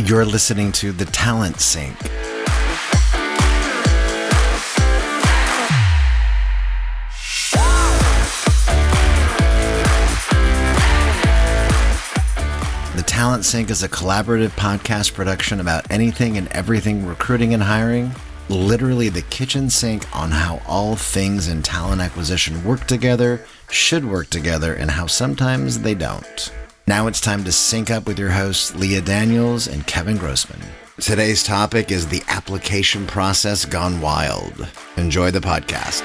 You're listening to The Talent Sync. The Talent Sync is a collaborative podcast production about anything and everything recruiting and hiring. Literally the kitchen sink on how all things in talent acquisition work together, should work together, and how sometimes they don't. Now it's time to sync up with your hosts, Leah Daniels and Kevin Grossman. Today's topic is the application process gone wild. Enjoy the podcast.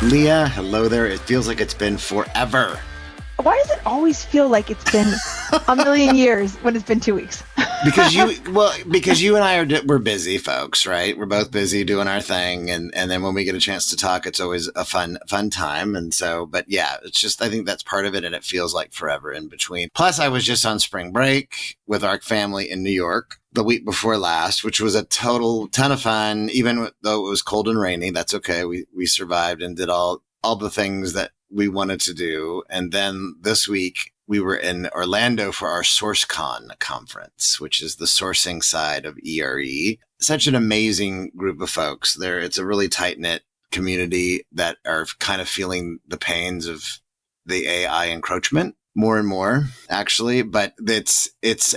Leah, hello there. It feels like it's been forever. Why does it always feel like it's been a million years when it's been 2 weeks? Because you and I we're busy folks, right? We're both busy doing our thing. And then when we get a chance to talk, it's always a fun time. And so, but yeah, it's just, I think that's part of it. And it feels like forever in between. Plus I was just on spring break with our family in New York the week before last, which was a total ton of fun, even though it was cold and rainy. That's okay. We survived and did all the things that we wanted to do. And then this week we were in Orlando for our SourceCon conference, which is the sourcing side of ERE. Such an amazing group of folks there. It's a really tight-knit community that are kind of feeling the pains of the AI encroachment more and more, actually. But it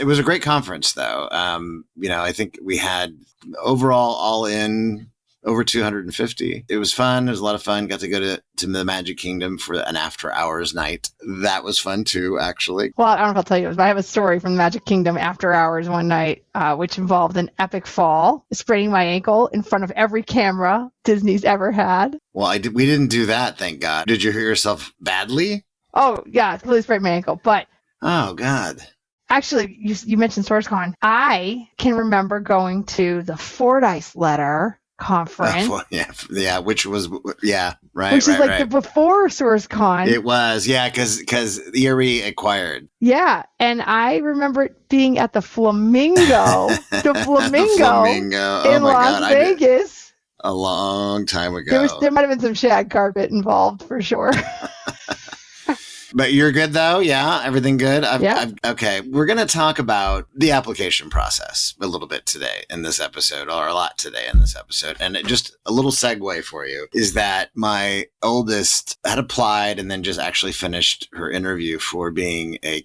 was a great conference though. I think we had overall all in over 250. It was fun. It was a lot of fun. Got to go to the Magic Kingdom for an after hours night. That was fun too, actually. Well, I don't know if I'll tell you, but I have a story from the Magic Kingdom after hours one night, which involved an epic fall, spraining my ankle in front of every camera Disney's ever had. Well, we didn't do that, thank God. Did you hurt yourself badly? Oh, yeah, I completely sprained my ankle, but... Oh, God. Actually, you mentioned SourceCon. I can remember going to the Fordyce Letter conference. Which was right. Which is the before SourceCon. It was, because ERE acquired. Yeah, and I remember it being at the Flamingo, in Las Vegas. A long time ago. There might have been some shag carpet involved for sure. But you're good though? Yeah? Everything good? Okay. We're going to talk about the application process a little bit today in this episode, or a lot today in this episode. And just a little segue for you is that my oldest had applied and then just actually finished her interview for being a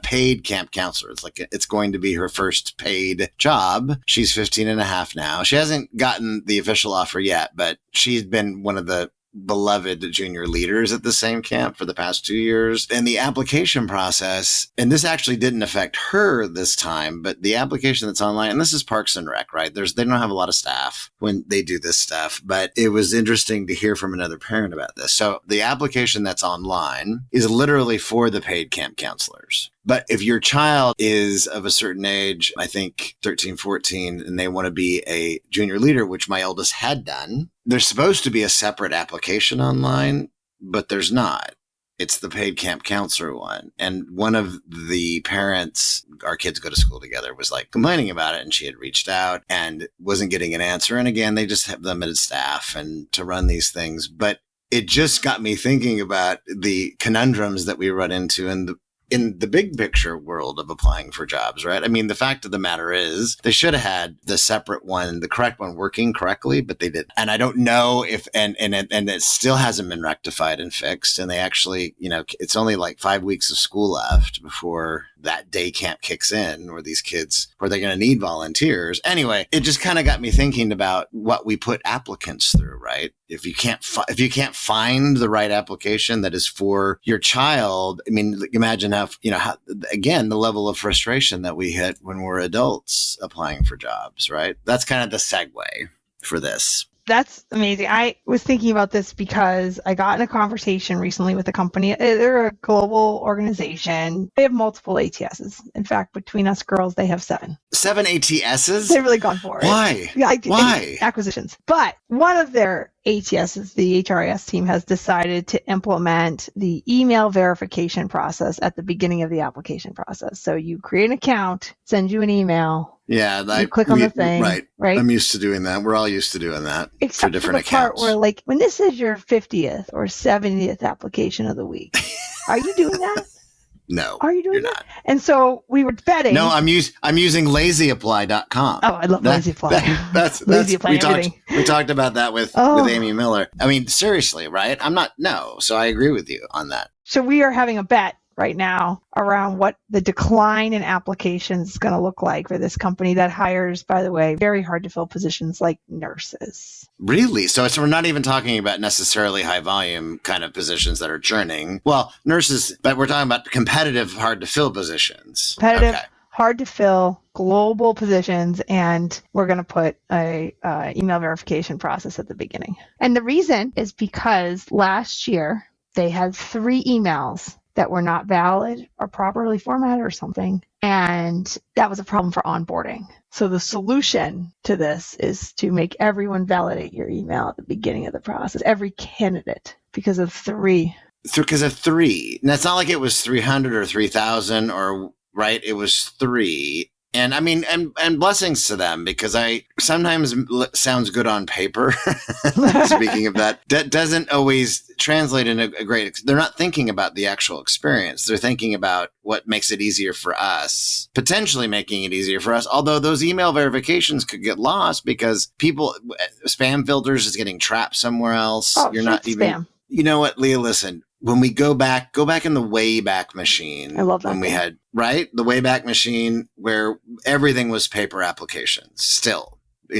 paid camp counselor. It's going to be her first paid job. She's 15 and a half now. She hasn't gotten the official offer yet, but she's been one of the beloved junior leaders at the same camp for the past 2 years. And the application process, and this actually didn't affect her this time, but the application that's online, and this is Parks and Rec, right? They don't have a lot of staff when they do this stuff, but it was interesting to hear from another parent about this. So the application that's online is literally for the paid camp counselors. But if your child is of a certain age, I think 13, 14, and they want to be a junior leader, which my oldest had done, there's supposed to be a separate application online, but there's not. It's the paid camp counselor one. And one of the parents, our kids go to school together, was complaining about it. And she had reached out and wasn't getting an answer. And again, they just have limited staff and to run these things. But it just got me thinking about the conundrums that we run into in the big picture world of applying for jobs, right? I mean, the fact of the matter is they should have had the separate one, the correct one working correctly, but they didn't. And I don't know if, and it still hasn't been rectified and fixed. And they actually, it's only 5 weeks of school left before that day camp kicks in, where these kids, where they're going to need volunteers. Anyway, it just kind of got me thinking about what we put applicants through, right? If you can't find the right application that is for your child, I mean, imagine how again, the level of frustration that we hit when we're adults applying for jobs, right? That's kind of the segue for this. That's amazing. I was thinking about this because I got in a conversation recently with a company. They're a global organization. They have multiple ATSs. In fact, between us girls, they have 7. 7 ATSs? They've really gone for it. Why? Yeah, Why? Acquisitions. But one of their ATSs, the HRIS team, has decided to implement the email verification process at the beginning of the application process. So you create an account, send you an email, Yeah, You click on the thing, right? I'm used to doing that. We're all used to doing that Except for different the part accounts. where, like, when this is your 50th or 70th application of the week, are you doing that? No, Are you doing you're that? not. And so we were betting. No, I'm using lazyapply.com. Oh, I love Lazy Apply. That's Lazy Apply everything. We talked about that with Amy Miller. I mean, seriously, right? So I agree with you on that. So we are having a bet right now around what the decline in applications is going to look like for this company that hires, by the way, very hard to fill positions like nurses. Really? So we're not even talking about necessarily high volume kind of positions that are churning. Well, nurses, but we're talking about competitive, hard to fill positions. Competitive, hard to fill, global positions, and we're going to put a email verification process at the beginning. And the reason is because last year they had 3 emails that were not valid or properly formatted or something. And that was a problem for onboarding. So the solution to this is to make everyone validate your email at the beginning of the process, every candidate, because of 3. Because of 3. Now, it's not like it was 300 or 3,000 or, right? It was 3. And I mean, and blessings to them, because I sometimes sounds good on paper. Speaking of that doesn't always translate in a great, they're not thinking about the actual experience. They're thinking about what makes it easier for us, potentially making it easier for us. Although those email verifications could get lost because spam filters is getting trapped somewhere else. Oh, you're not even spam. You know what, Leah, listen, when we go back in the Wayback Machine. I love that. When we had, right? The Wayback Machine where everything was paper applications still.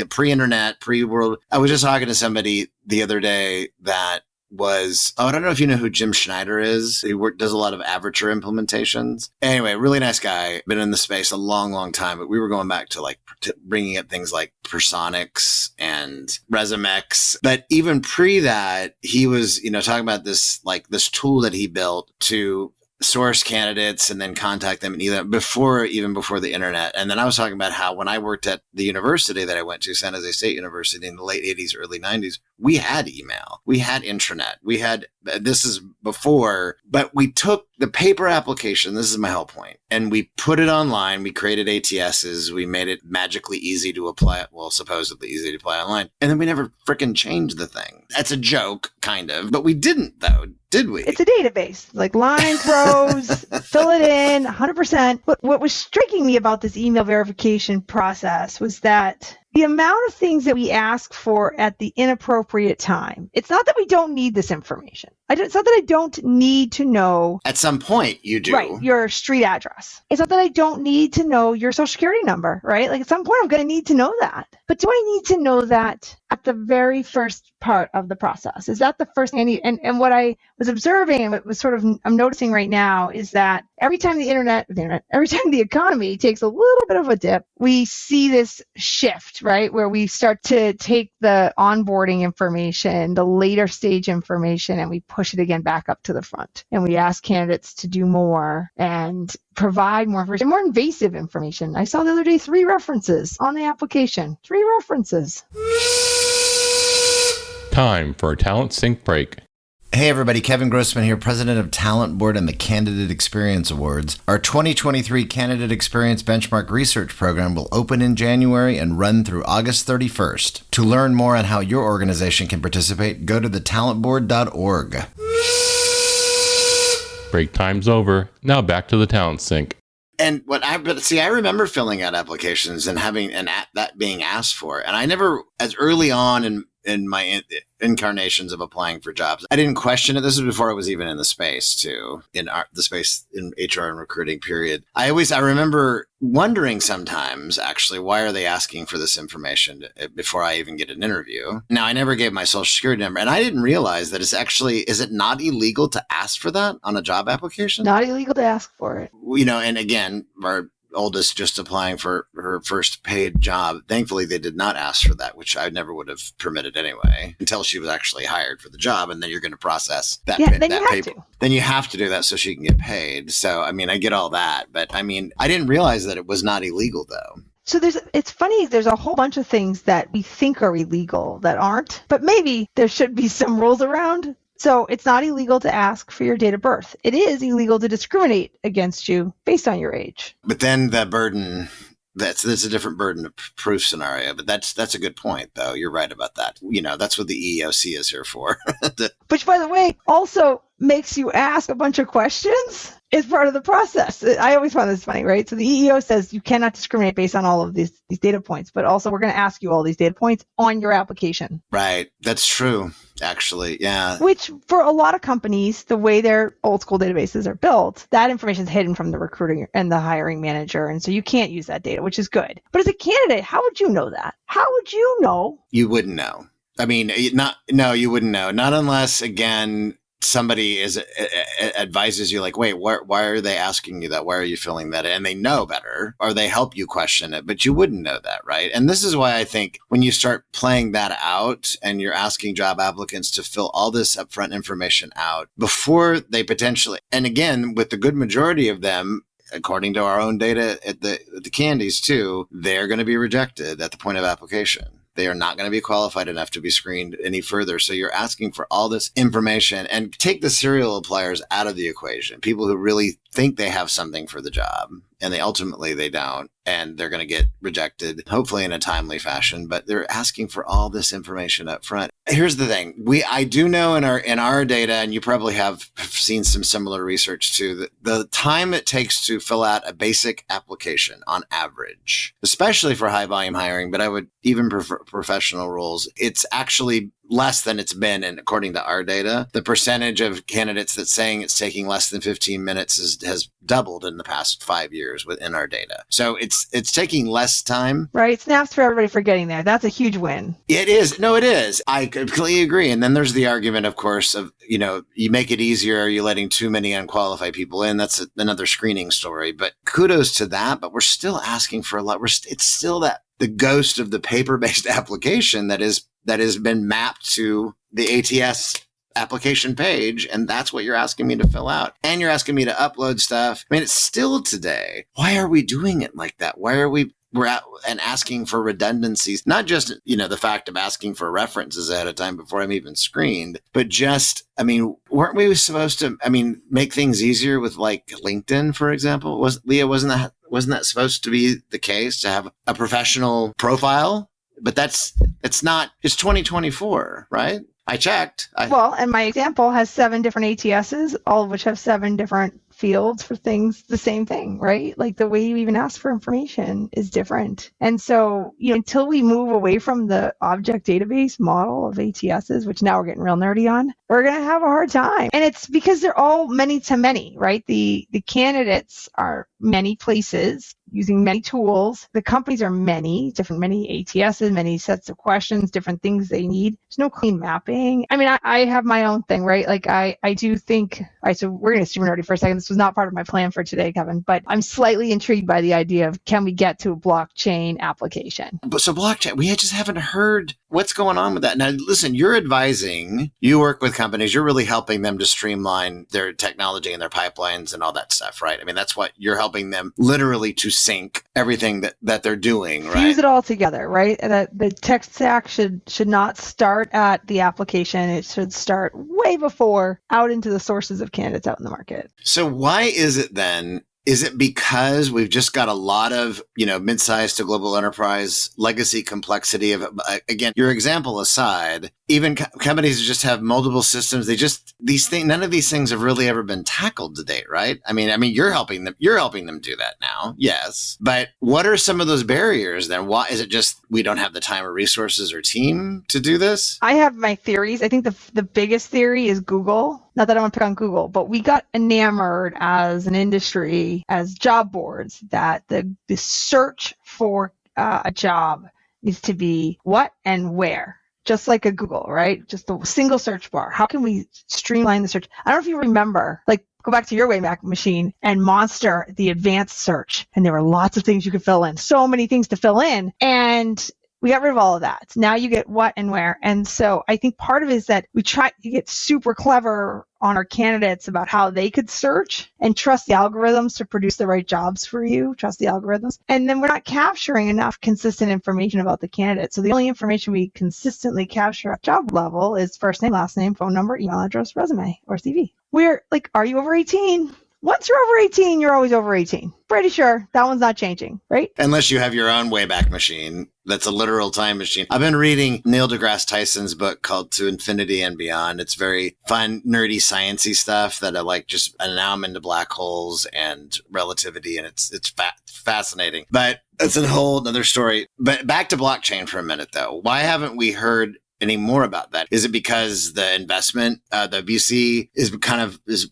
Pre-internet, pre-world. I was just talking to somebody the other day that I don't know if you know who Jim Schneider is. He does a lot of Aperture implementations. Anyway, really nice guy. Been in the space a long, long time. But we were going back to bringing up things like Personix and Resumex. But even pre that, he was, talking about this tool that he built to source candidates and then contact them even before the internet. And then I was talking about how when I worked at the university that I went to, San Jose State University, in the late 80s, early 90s, we had email, we had intranet, this is before, but we took the paper application, this is my whole point, and we put it online. We created ATSs. We made it magically easy to apply, supposedly easy to apply online. And then we never frickin' changed the thing. That's a joke, kind of, but we didn't though, did we? It's a database, like lines, rows, fill it in 100%. What was striking me about this email verification process was that the amount of things that we ask for at the inappropriate time. It's not that we don't need this information. It's not that I don't need to know. At some point, you do. Right, your street address. It's not that I don't need to know your social security number, right? Like at some point, I'm going to need to know that. But do I need to know that at the very first part of the process? Is that the first thing I need? And what I was observing and what was I'm noticing right now is that every time every time the economy takes a little bit of a dip, we see this shift, right? Where we start to take the onboarding information, the later stage information, and we push it again back up to the front. And we ask candidates to do more and provide more information, more invasive information. I saw the other day 3 references on the application. 3 references. Time for a talent sync break. Hey everybody, Kevin Grossman here, president of Talent Board and the Candidate Experience Awards. Our 2023 Candidate Experience Benchmark Research Program will open in January and run through August 31st. To learn more on how your organization can participate, go to thetalentboard.org. Break time's over. Now back to the talent sync. And I remember filling out applications and having that being asked for. And I never, as early on in my incarnations of applying for jobs, I didn't question it. This was before I was even in the space too, the space in HR and recruiting period. I remember wondering sometimes, actually, why are they asking for this information before I even get an interview? Now, I never gave my social security number, and I didn't realize that is it not illegal to ask for that on a job application? Not illegal to ask for it. And again, our oldest just applying for her first paid job. Thankfully, they did not ask for that, which I never would have permitted anyway, until she was actually hired for the job. And then you're going to process that, paper. Then you have to do that so she can get paid. So, I mean, I get all that. But I mean, I didn't realize that it was not illegal, though. So it's funny, there's a whole bunch of things that we think are illegal that aren't, but maybe there should be some rules around. So it's not illegal to ask for your date of birth. It is illegal to discriminate against you based on your age. But then the burden that's a different burden of proof scenario, but that's a good point, though. You're right about that. That's what the EEOC is here for. Which, by the way, also makes you ask a bunch of questions as part of the process. I always find this funny, right? So the EEO says you cannot discriminate based on all of these data points, but also we're going to ask you all these data points on your application. Right. That's true, actually. Yeah. Which, for a lot of companies, the way their old school databases are built, that information is hidden from the recruiting and the hiring manager. And so you can't use that data, which is good. But as a candidate, how would you know that? How would you know? You wouldn't know. I mean, you wouldn't know. Not unless, again, somebody advises you like, wait, why are they asking you that? Why are you filling that in? And they know better, or they help you question it, but you wouldn't know that, right? And this is why I think when you start playing that out and you're asking job applicants to fill all this upfront information out before they potentially, and again, with the good majority of them, according to our own data at the Candies too, they're going to be rejected at the point of application. They are not going to be qualified enough to be screened any further. So you're asking for all this information, and take the serial appliers out of the equation. People who really think they have something for the job and they don't, and they're going to get rejected, hopefully in a timely fashion, but they're asking for all this information up front. Here's the thing. I do know in our data, and you probably have seen some similar research too, that the time it takes to fill out a basic application on average, especially for high volume hiring, but I would even prefer professional roles, it's actually less than it's been. And according to our data, the percentage of candidates that's saying it's taking less than 15 minutes has doubled in the past 5 years within our data. So it's taking less time. Right. Snaps for everybody for getting there. That's a huge win. It is. No, it is. I completely agree. And then there's the argument, of course, of, you make it easier. Are you letting too many unqualified people in? That's another screening story. But kudos to that. But we're still asking for a lot. It's still the ghost of the paper-based application that has been mapped to the ATS application page. And that's what you're asking me to fill out. And you're asking me to upload stuff. I mean, it's still today. Why are we doing it like that? Why are we're out and asking for redundancies? Not just, the fact of asking for references ahead of time before I'm even screened, but just, weren't we supposed to, make things easier with like LinkedIn, for example? Leah, wasn't that supposed to be the case, to have a professional profile? But it's not, it's 2024, right? I checked. And my example has 7 different ATSs, all of which have 7 different fields for things, the same thing, right? Like the way you even ask for information is different. And so, until we move away from the object database model of ATSs, which now we're getting real nerdy on, we're going to have a hard time. And it's because they're all many to many, right? The candidates are many places using many tools. The companies are many ATSs, many sets of questions, different things they need. There's no clean mapping. I have my own thing, right? Like I do think, all right, so we're going to super nerdy for a second. This was not part of my plan for today, Kevin, but I'm slightly intrigued by the idea of, can we get to a blockchain application? But so blockchain, we just haven't heard what's going on with that. Now, listen, you're advising, you work with companies, you're really helping them to streamline their technology and their pipelines and all that stuff, right? That's what you're helping them literally to sync everything that they're doing, right? Fuse it all together, right? That the tech stack should not start at the application. It should start way before, out into the sources of candidates out in the market. So why is it then? Is it because we've just got a lot of, mid-sized to global enterprise legacy complexity of, again, your example aside, even companies just have multiple systems. None of these things have really ever been tackled to date, right? You're helping them do that now. Yes. But what are some of those barriers then? Why is it just we don't have the time or resources or team to do this? I have my theories. I think the biggest theory is Google. Not that I want to pick on Google, but we got enamored as an industry, as job boards, that the search for a job needs to be what and where. Just like a Google, right? Just a single search bar. How can we streamline the search? I don't know if you remember, go back to your Wayback Machine and Monster, the advanced search. And there were lots of things you could fill in. So many things to fill in. And we got rid of all of that. Now you get what and where. And so I think part of it is that we try to get super clever on our candidates about how they could search and trust the algorithms to produce the right jobs for you, trust the algorithms. And then we're not capturing enough consistent information about the candidate. So the only information we consistently capture at job level is first name, last name, phone number, email address, resume, or CV. We're like, are you over 18? Once you're over 18, you're always over 18. Pretty sure that one's not changing, right? Unless you have your own Wayback Machine. That's a literal time machine. I've been reading Neil deGrasse Tyson's book called To Infinity and Beyond. It's very fun, nerdy, sciencey stuff that I like. And now I'm into black holes and relativity, and it's fascinating. But that's a whole other story. But back to blockchain for a minute, though. Why haven't we heard any more about that? Is it because the investment, the VC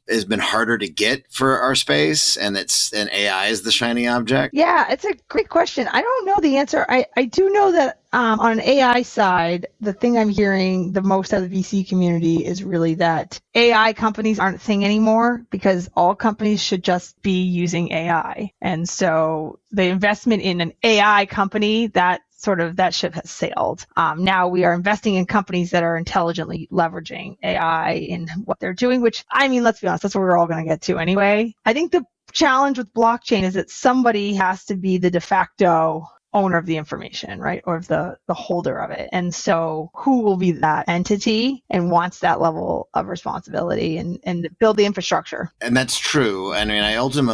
has been harder to get for our space, and AI is the shiny object? Yeah, it's a great question. I don't know the answer. I do know that on an AI side, the thing I'm hearing the most out of the VC community is really that AI companies aren't a thing anymore because all companies should just be using AI. And so the investment in an AI company, that ship has sailed. Now we are investing in companies that are intelligently leveraging AI in what they're doing, which, I mean, let's be honest, that's what we're all going to get to anyway. I think the challenge with blockchain is that somebody has to be the de facto owner of the information, right? Or the holder of it. And so who will be that entity and wants that level of responsibility and build the infrastructure? And that's true. I mean,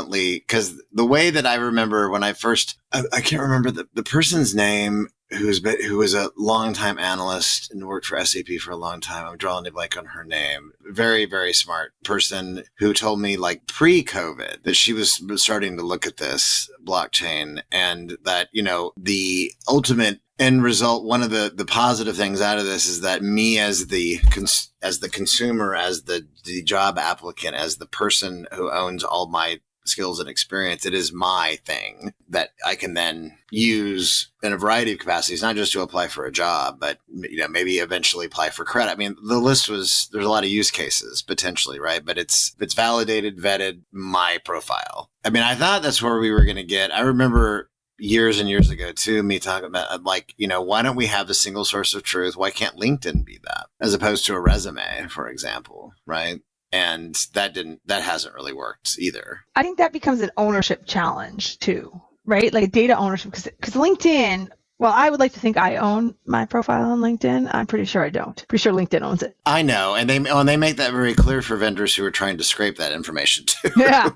because the way that I remember when I can't remember the person's name who was a longtime analyst and worked for SAP for a long time. I'm drawing a blank on her name. Very, very smart person who told me like pre-COVID that she was starting to look at this blockchain and that, the ultimate end result, one of the positive things out of this is that me as the consumer, as the job applicant, as the person who owns all my skills and experience, it is my thing that I can then use in a variety of capacities, not just to apply for a job, but maybe eventually apply for credit. I mean, there's a lot of use cases potentially, right? But it's validated, vetted, my profile. I mean, I thought that's where we were going to get. I remember years and years ago too, me talking about why don't we have a single source of truth? Why can't LinkedIn be that as opposed to a resume, for example, right? And that hasn't really worked either. I think that becomes an ownership challenge too, right? Like a data ownership, because LinkedIn, well, I would like to think I own my profile on LinkedIn. I'm pretty sure I don't. Pretty sure LinkedIn owns it. I know. And they make that very clear for vendors who are trying to scrape that information too. Yeah,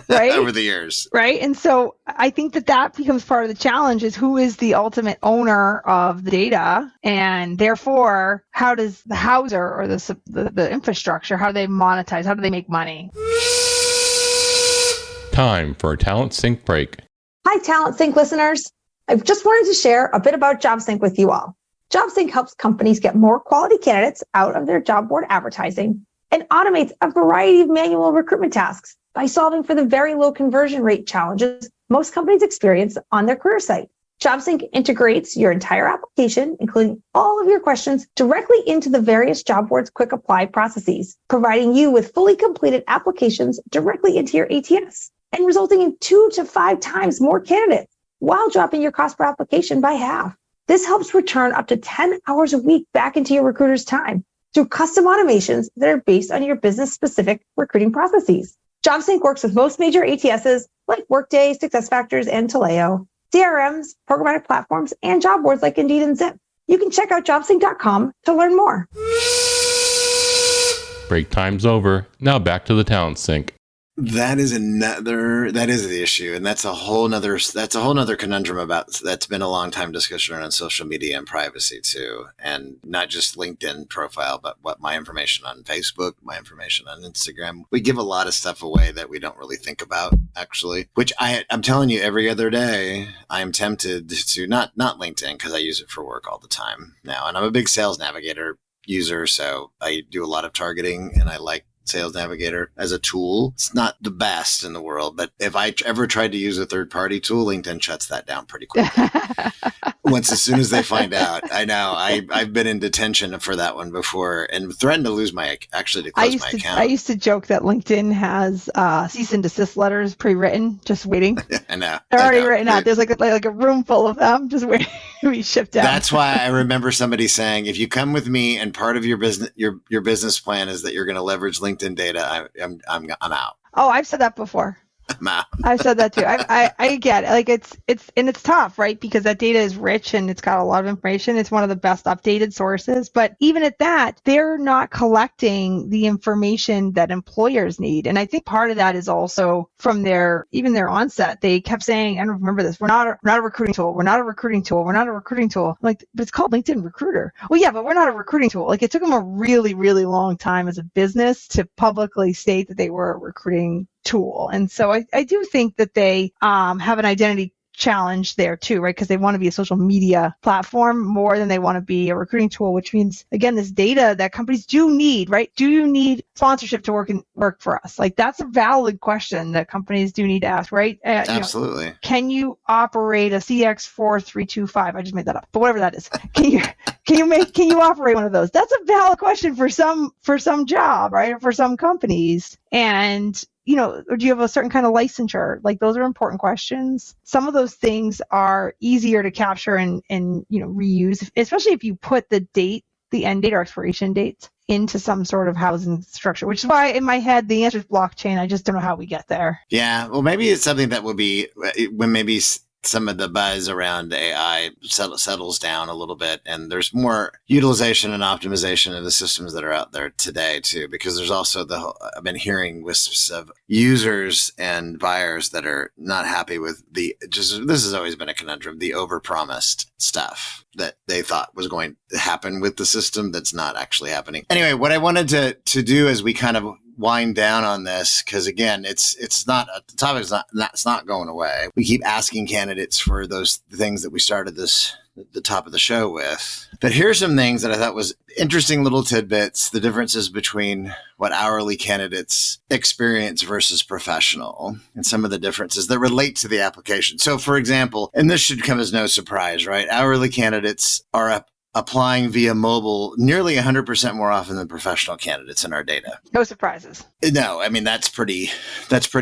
right? Over the years. Right. And so I think that becomes part of the challenge is who is the ultimate owner of the data? And therefore, how does the houser or the infrastructure, how do they monetize? How do they make money? Time for a Talent Sync break. Hi, Talent Sync listeners. I just wanted to share a bit about JobSync with you all. JobSync helps companies get more quality candidates out of their job board advertising and automates a variety of manual recruitment tasks by solving for the very low conversion rate challenges most companies experience on their career site. JobSync integrates your entire application, including all of your questions, directly into the various job boards' quick apply processes, providing you with fully completed applications directly into your ATS and resulting in 2 to 5 times more candidates, while dropping your cost per application by half. This helps return up to 10 hours a week back into your recruiter's time through custom automations that are based on your business-specific recruiting processes. JobSync works with most major ATSs like Workday, SuccessFactors, and Taleo, CRMs, programmatic platforms, and job boards like Indeed and Zip. You can check out jobsync.com to learn more. Break time's over. Now back to the Talent Sync. That is the issue. And that's a whole nother conundrum that's been a long time discussion around social media and privacy too. And not just LinkedIn profile, but what my information on Facebook, my information on Instagram. We give a lot of stuff away that we don't really think about actually, which I'm telling you every other day, I am tempted to not LinkedIn because I use it for work all the time now. And I'm a big Sales Navigator user. So I do a lot of targeting and I like Sales Navigator as a tool. It's not the best in the world, but if I ever tried to use a third-party tool, LinkedIn shuts that down pretty quickly. As soon as they find out. I know. I've been in detention for that one before and threatened to close my account. I used to joke that LinkedIn has cease and desist letters pre-written, just waiting. I know. They're already written out. There's like a room full of them just waiting to be shipped out. That's why I remember somebody saying, if you come with me and part of your business plan is that you're going to leverage LinkedIn data, I'm out. Oh, I've said that before. amount. I've said that too. I get it. Like it's tough, right? Because that data is rich and it's got a lot of information. It's one of the best updated sources. But even at that, they're not collecting the information that employers need. And I think part of that is also from their onset. They kept saying, and remember this, we're not a recruiting tool. We're not a recruiting tool. We're not a recruiting tool. I'm like, but it's called LinkedIn Recruiter. Well, yeah, but we're not a recruiting tool. Like it took them a really, really long time as a business to publicly state that they were a recruiting tool. And so I do think that they have an identity challenge there too, right? Because they want to be a social media platform more than they want to be a recruiting tool, which means, again, this data that companies do need, right? Do you need sponsorship to work for us? Like that's a valid question that companies do need to ask, right? Absolutely. Can you operate a CX4325? I just made that up, but whatever that is. Can you operate one of those? That's a valid question for some job, right? Or for some companies. And or do you have a certain kind of licensure? Like those are important questions. Some of those things are easier to capture and reuse, especially if you put the end date or expiration dates into some sort of housing structure, which is why in my head, the answer is blockchain. I just don't know how we get there. Yeah. Well, maybe it's something that will be when maybe some of the buzz around AI settles down a little bit, and there's more utilization and optimization of the systems that are out there today too, because there's also I've been hearing wisps of users and buyers that are not happy with this has always been a conundrum, the overpromised stuff that they thought was going to happen with the system that's not actually happening. Anyway, what I wanted to do as we kind of wind down on this, because again, it's not the topic it's not going away. We keep asking candidates for those things that we started the top of the show with. But here's some things that I thought was interesting little tidbits, the differences between what hourly candidates experience versus professional, and some of the differences that relate to the application. So for example, and this should come as no surprise, right? Hourly candidates are applying via mobile nearly 100% more often than professional candidates in our data. No surprises. No, I mean, that's pretty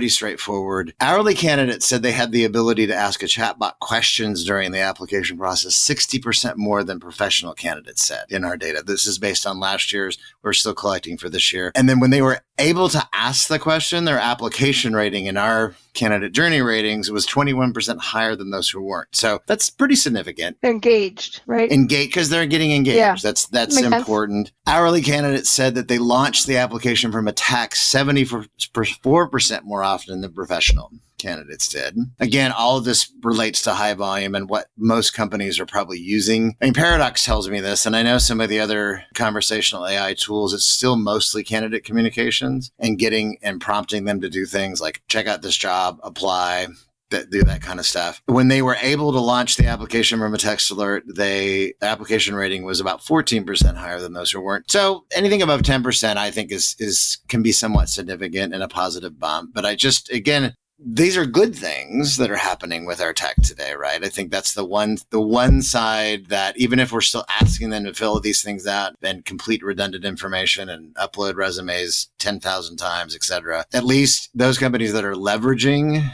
straightforward. Hourly candidates said they had the ability to ask a chatbot questions during the application process, 60% more than professional candidates said in our data. This is based on last year's. We're still collecting for this year. And then when they were able to ask the question, their application rating in our candidate journey ratings was 21% higher than those who weren't. So that's pretty significant. Engaged, right? Engaged, because they're getting engaged. Yeah. That's important. Sense. Hourly candidates said that they launched the application from a text 74% more often than professional candidates did. Again, all of this relates to high volume and what most companies are probably using. I mean, Paradox tells me this, and I know some of the other conversational AI tools, it's still mostly candidate communications and getting and prompting them to do things like check out this job, apply, do that kind of stuff. When they were able to launch the application from a text alert, the application rating was about 14% higher than those who weren't. So anything above 10%, I think can be somewhat significant and a positive bump. But again, these are good things that are happening with our tech today, right? I think that's the one side that even if we're still asking them to fill these things out and complete redundant information and upload resumes 10,000 times, et cetera, at least those companies that are leveraging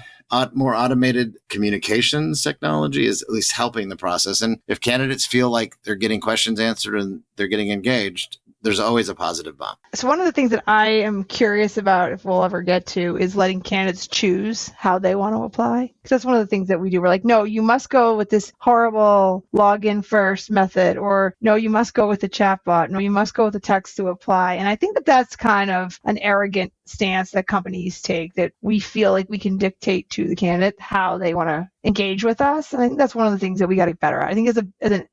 more automated communications technology is at least helping the process. And if candidates feel like they're getting questions answered and they're getting engaged, there's always a positive bump. So one of the things that I am curious about, if we'll ever get to, is letting candidates choose how they want to apply. Because that's one of the things that we do. We're like, no, you must go with this horrible login first method, or no, you must go with the chatbot. No, you must go with the text to apply. And I think that that's kind of an arrogant stance that companies take, that we feel like we can dictate to the candidate how they want to engage with us. And I think that's one of the things that we got to get better at. I think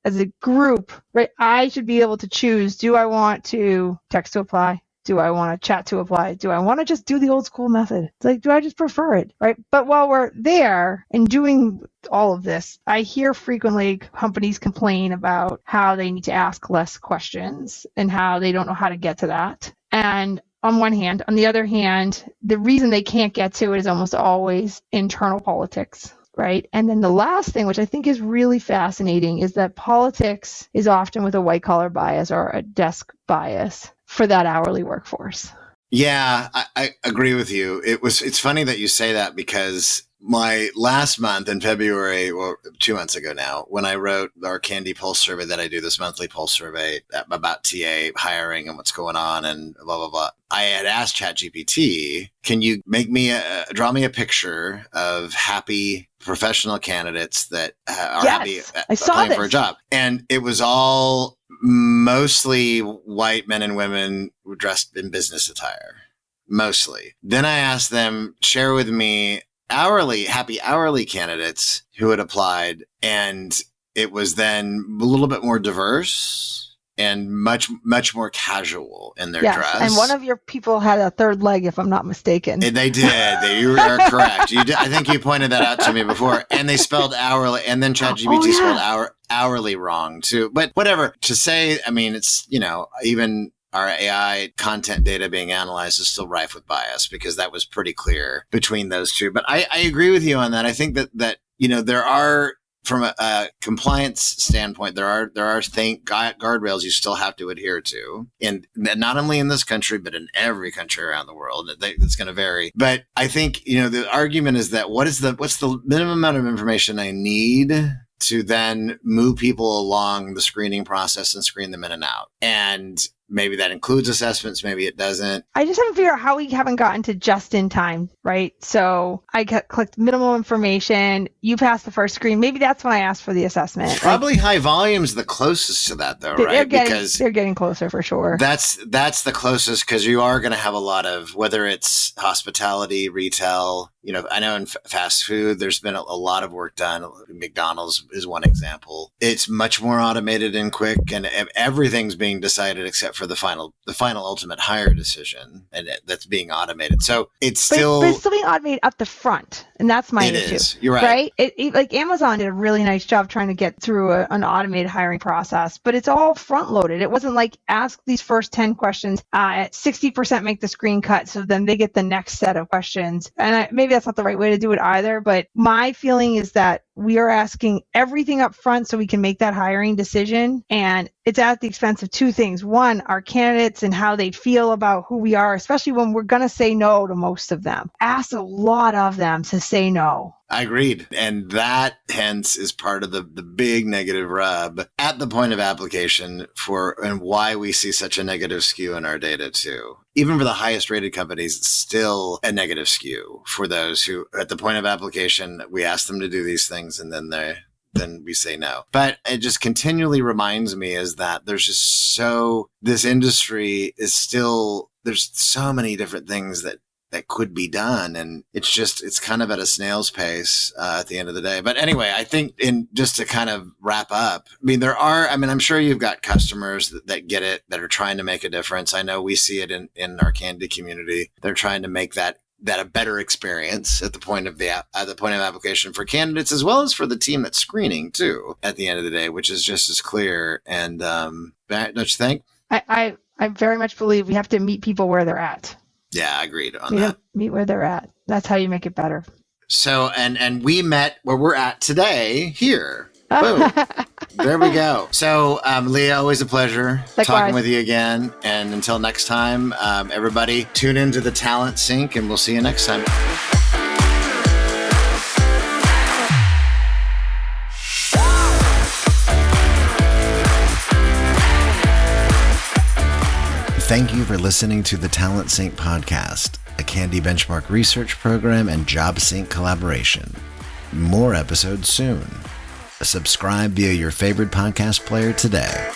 as a group, right, I should be able to choose, do I want to text to apply? Do I want to chat to apply? Do I want to just do the old school method? It's like, do I just prefer it, right? But while we're there and doing all of this, I hear frequently companies complain about how they need to ask less questions and how they don't know how to get to that. And on one hand, on the other hand, the reason they can't get to it is almost always internal politics. Right. And then the last thing, which I think is really fascinating, is that politics is often with a white collar bias or a desk bias for that hourly workforce. Yeah, I agree with you. It's funny that you say that, because my last month in February, well, 2 months ago now, when I wrote our Candy Pulse survey that I do, this monthly pulse survey about TA hiring and what's going on and blah, blah, blah. I had asked ChatGPT, can you draw me a picture of happy professional candidates that are happy applying for a job? And it was all mostly white men and women dressed in business attire. Mostly. Then I asked them, share with me happy hourly candidates who had applied. And it was then a little bit more diverse and much, much more casual in their dress. And one of your people had a third leg, if I'm not mistaken. And they did. You are correct. I think you pointed that out to me before. And they spelled hourly, and then ChatGPT spelled hourly wrong too. But whatever. To say, I mean, it's, even our AI content data being analyzed is still rife with bias, because that was pretty clear between those two. But I agree with you on that. I think that there are, from a compliance standpoint, there are guardrails you still have to adhere to, and not only in this country but in every country around the world. It's going to vary. But I think the argument is that what's the minimum amount of information I need to then move people along the screening process and screen them in and out. And maybe that includes assessments, maybe it doesn't. I just haven't figured out how we haven't gotten to just in time, right? So I clicked minimal information. You passed the first screen. Maybe that's when I asked for the assessment. Probably high volume's the closest to that, though, right? They're getting closer for sure. That's the closest, because you are going to have a lot of, whether it's hospitality, retail. I know in fast food, there's been a lot of work done. McDonald's is one example. It's much more automated and quick, and everything's being decided except for the final ultimate hire decision, and that's being automated. So but it's still being automated at the front, and that's my issue. It is. You're right. Like Amazon did a really nice job trying to get through an automated hiring process, but it's all front loaded. It wasn't like ask these first 10 questions at 60% make the screen cut, so then they get the next set of questions. And maybe that's not the right way to do it either, but my feeling is that we are asking everything up front so we can make that hiring decision. And it's at the expense of two things. One, our candidates and how they feel about who we are, especially when we're going to say no to most of them. Ask a lot of them to say no. I agreed. And that hence is part of the big negative rub at the point of application and why we see such a negative skew in our data too. Even for the highest rated companies, it's still a negative skew for those who at the point of application, we ask them to do these things and then we say no. But it just continually reminds me is that this industry is still, there's so many different things that could be done. And it's kind of at a snail's pace at the end of the day. But anyway, I think just to kind of wrap up, I'm sure you've got customers that get it, that are trying to make a difference. I know we see it in our Candy community. They're trying to make that a better experience at the point of application for candidates, as well as for the team that's screening too, at the end of the day, which is just as clear. And don't you think? I very much believe we have to meet people where they're at. Yeah, I agreed on that. Meet where they're at. That's how you make it better. So, and we met where we're at today here. Boom. There we go. So, Leah, always a pleasure talking with you again. And until next time, everybody tune into the Talent Sync, and we'll see you next time. Thank you for listening to the Talent Sync podcast, a Candy Benchmark research program and Job Sync collaboration. More episodes soon. Subscribe via your favorite podcast player today.